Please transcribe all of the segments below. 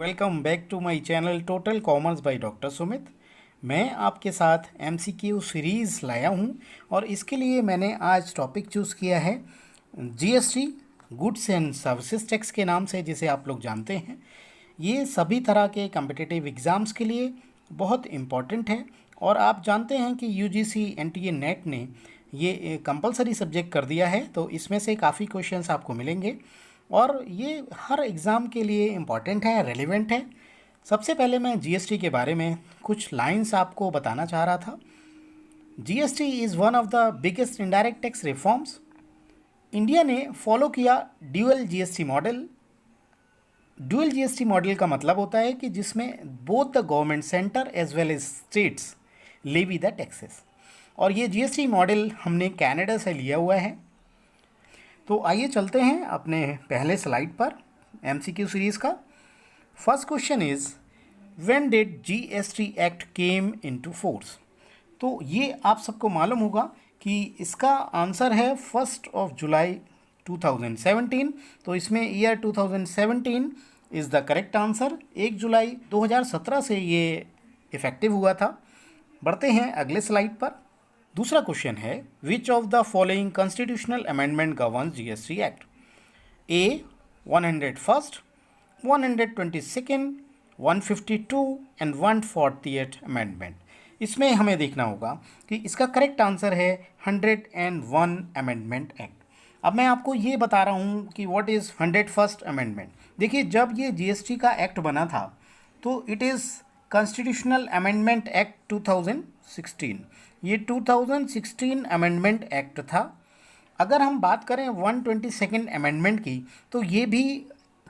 Welcome back to my channel total commerce by doctor Sumit. मैं आपके साथ एमसीक्यू सीरीज़ लाया हूं और इसके लिए मैंने आज टॉपिक चूज़ किया है GST, goods and services tax के नाम से, जिसे आप लोग जानते हैं। ये सभी तरह के कम्पिटिटिव एग्ज़ाम्स के लिए बहुत इम्पॉर्टेंट है और आप जानते हैं कि यूजीसी एनटीए नेट ने ये कंपलसरी सब्जेक्ट कर दिया है, तो इसमें से काफ़ी क्वेश्चंस आपको मिलेंगे और ये हर एग्ज़ाम के लिए इम्पॉर्टेंट है, रेलिवेंट है। सबसे पहले मैं जीएसटी के बारे में कुछ लाइंस आपको बताना चाह रहा था। GST is one of the biggest indirect tax reforms. India ने फॉलो किया dual GST model. Dual GST model का मतलब होता है कि जिसमें both the government centre as well as states levy the taxes, और ये जीएसटी मॉडल हमने कनाडा से लिया हुआ है। तो आइए चलते हैं अपने पहले स्लाइड पर एमसीक्यू सीरीज़ का। First question is when did GST act came into force. तो ये आप सबको मालूम होगा कि इसका आंसर है 1 जुलाई 2017। तो इसमें year 2017 is the correct answer. 1 जुलाई 2017 से ये इफ़ेक्टिव हुआ था। बढ़ते हैं अगले स्लाइड पर। दूसरा क्वेश्चन है विच of the following constitutional amendment governs GST act. A 101st, 122nd, 152 and 148 amendment. इसमें हमें देखना होगा कि इसका करेक्ट आंसर है 101 अमेंडमेंट एक्ट। अब मैं आपको ये बता रहा हूँ कि व्हाट इज़ 101st अमेंडमेंट। देखिए, जब ये जीएसटी का एक्ट बना था तो it is constitutional amendment act 2016। ये 2016 अमेंडमेंट एक्ट था। अगर हम बात करें 122nd अमेंडमेंट की, तो ये भी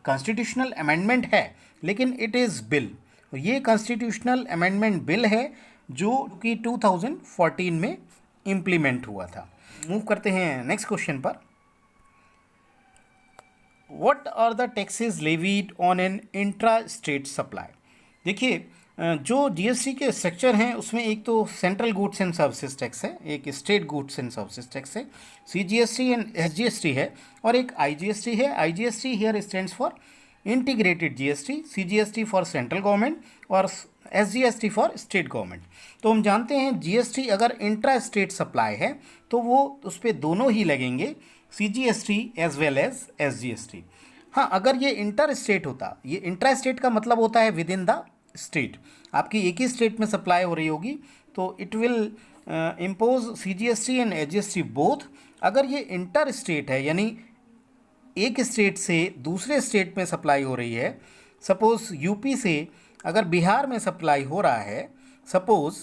कॉन्स्टिट्यूशनल अमेंडमेंट है, लेकिन इट इज़ बिल। ये कॉन्स्टिट्यूशनल अमेंडमेंट बिल है जो कि 2014 में इम्प्लीमेंट हुआ था। मूव करते हैं नेक्स्ट क्वेश्चन पर। What are the taxes levied on an intra state supply. देखिए, जो जीएसटी के स्ट्रक्चर हैं उसमें एक तो central goods and services tax है, एक state goods and services tax है, सीजीएसटी एंड एसजीएसटी है, और एक आईजीएसटी है। IGST here stands for integrated GST, CGST for central government और एसजीएसटी फॉर स्टेट गवर्नमेंट। तो हम जानते हैं जीएसटी अगर इंट्रा स्टेट सप्लाई है तो वो उस पर दोनों ही लगेंगे, CGST as well as SGST. हाँ, अगर ये इंटर स्टेट होता, ये इंट्रा स्टेट का मतलब होता है विद इन द स्टेट, आपकी एक ही स्टेट में सप्लाई हो रही होगी तो it will impose CGST and SGST both. अगर ये इंटर स्टेट है, यानी एक स्टेट से दूसरे स्टेट में सप्लाई हो रही है, सपोज यूपी से अगर बिहार में सप्लाई हो रहा है सपोज,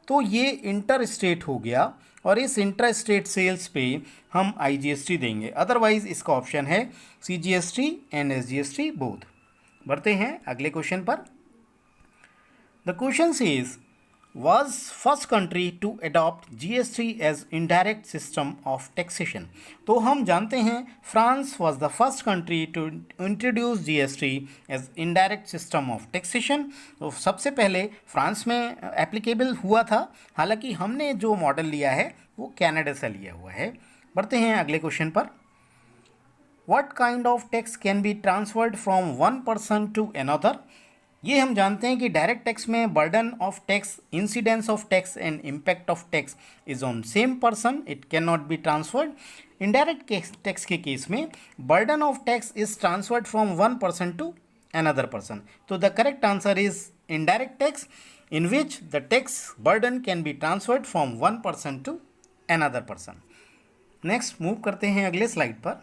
तो ये इंटर स्टेट हो गया और इस इंटर स्टेट सेल्स पे हम आईजीएसटी देंगे। अदरवाइज इसका ऑप्शन है सीजीएसटी एंड एसजीएसटी बोथ। बढ़ते हैं अगले क्वेश्चन पर। The question says, was first country to adopt GST as indirect system of taxation। तो हम जानते हैं France was the first country to introduce GST as indirect system of taxation। तो सबसे पहले फ्रांस में एप्लीकेबल हुआ था, हालांकि हमने जो मॉडल लिया है वो कनाडा से लिया हुआ है। बढ़ते हैं अगले क्वेश्चन पर। What kind of tax can be transferred from one person to another। ये हम जानते हैं कि डायरेक्ट टैक्स में burden of tax, incidence of tax and impact of tax is on same person, it can not be transferred. Indirect tax के case में burden of tax is transferred from one person to another person. तो the correct answer is indirect tax in which the tax burden can be transferred from one person to another person. Next move करते हैं अगले slide पर।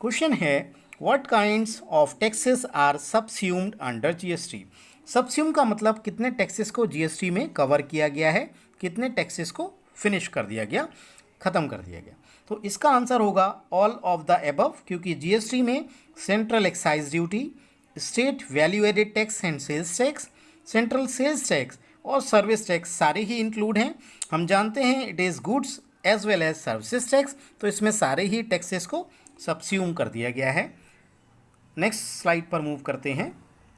Question है What kinds of taxes are subsumed under GST। सबस्यूम का मतलब कितने taxes को GST में कवर किया गया है, कितने टैक्सेस को फिनिश कर दिया गया, ख़त्म कर दिया गया। तो इसका आंसर होगा ऑल ऑफ द एबव, क्योंकि जीएसटी में central excise duty, state value added tax and sales tax, central sales tax और सर्विस टैक्स सारे ही इंक्लूड हैं। हम जानते हैं it is goods as well as services tax, तो इसमें सारे ही टैक्सेस को सबस्यूम कर दिया गया है। नेक्स्ट स्लाइड पर मूव करते हैं।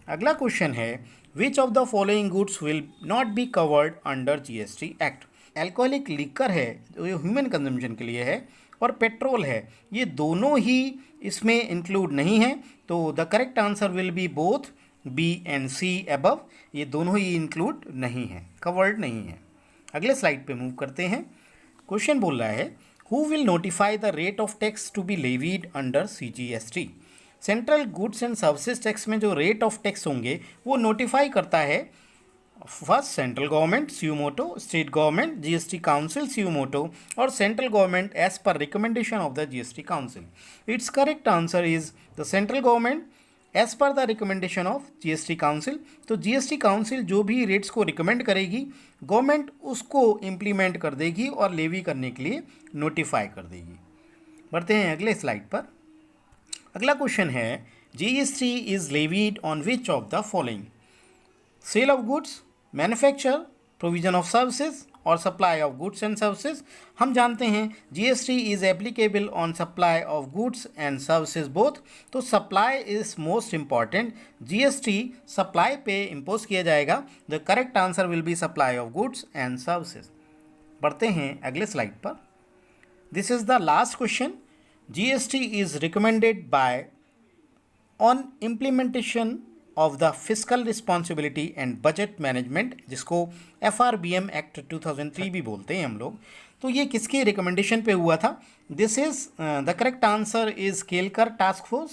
अगला क्वेश्चन है विच of the following goods will not be covered under GST act. Alcoholic liquor है जो ह्यूमन कंजम्पशन के लिए है और पेट्रोल है, ये दोनों ही इसमें इंक्लूड नहीं है। तो the correct answer will be both B and C above, ये दोनों ही इंक्लूड नहीं है, कवर्ड नहीं है। अगले स्लाइड पे मूव करते हैं। क्वेश्चन बोल रहा है who will notify the rate of tax to be levied under CGST। Central goods and services tax में जो रेट ऑफ टैक्स होंगे वो नोटिफाई करता है first central government suo moto, state government GST council suo moto, और central government as per recommendation of the GST council. It's correct answer is the central government as per the recommendation of GST council. तो GST council जो भी rates को recommend करेगी, government उसको implement कर देगी और लेवी करने के लिए नोटिफाई कर देगी। बढ़ते हैं अगले स्लाइड पर। अगला क्वेश्चन है GST is levied on which of the following, sale of goods, manufacture, provision of services और supply of goods and services. हम जानते हैं GST is applicable on supply of goods and services both, तो supply is most important, GST supply पे impose किया जाएगा। The correct answer will be supply of goods and services. बढ़ते हैं अगले स्लाइड पर। This is the last question. GST is recommended by on implementation of the physical responsibility and budget management, जिसको FRBM act 2003 भी बोलते हैं हम लोग। तो ये किसकी रिकमेंडेशन पे हुआ था? This is the correct answer is Kelkar task force,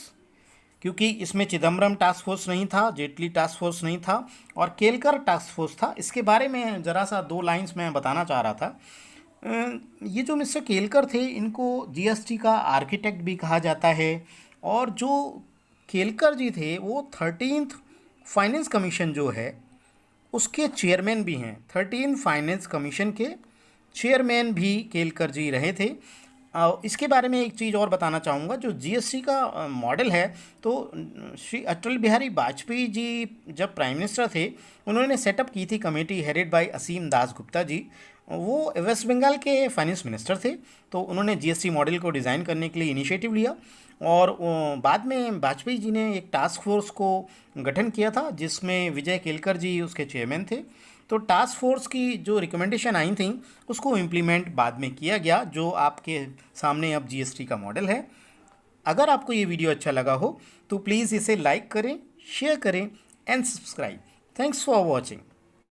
क्योंकि इसमें चिदम्बरम टास्क फोर्स नहीं था, जेटली टास्क फोर्स नहीं था, और केलकर टास्क फोर्स था। इसके बारे में ज़रा सा 2 लाइन्स मैं बताना चाह रहा था। ये जो मिस्टर केलकर थे, इनको GST का आर्किटेक्ट भी कहा जाता है, और जो केलकर जी थे वो 13th फाइनेंस कमीशन जो है उसके चेयरमैन भी हैं। 13 फाइनेंस कमीशन के चेयरमैन भी केलकर जी रहे थे। इसके बारे में एक चीज़ और बताना चाहूँगा, जो GST का मॉडल है, तो श्री अटल बिहारी वाजपेयी जी जब प्राइम मिनिस्टर थे, उन्होंने सेटअप की थी कमेटी हेडेड बाय असीम दास गुप्ता जी। वो वेस्ट बंगाल के फाइनेंस मिनिस्टर थे, तो उन्होंने GST मॉडल को डिज़ाइन करने के लिए इनिशिएटिव लिया, और बाद में वाजपेयी जी ने एक टास्क फोर्स को गठन किया था, जिसमें विजय केलकर जी उसके चेयरमैन थे। तो टास्क फोर्स की जो रिकमेंडेशन आई थी उसको इम्प्लीमेंट बाद में किया गया, जो आपके सामने अब GST का मॉडल है। अगर आपको ये वीडियो अच्छा लगा हो तो प्लीज़ इसे लाइक करें, शेयर करें and subscribe. Thanks for watching.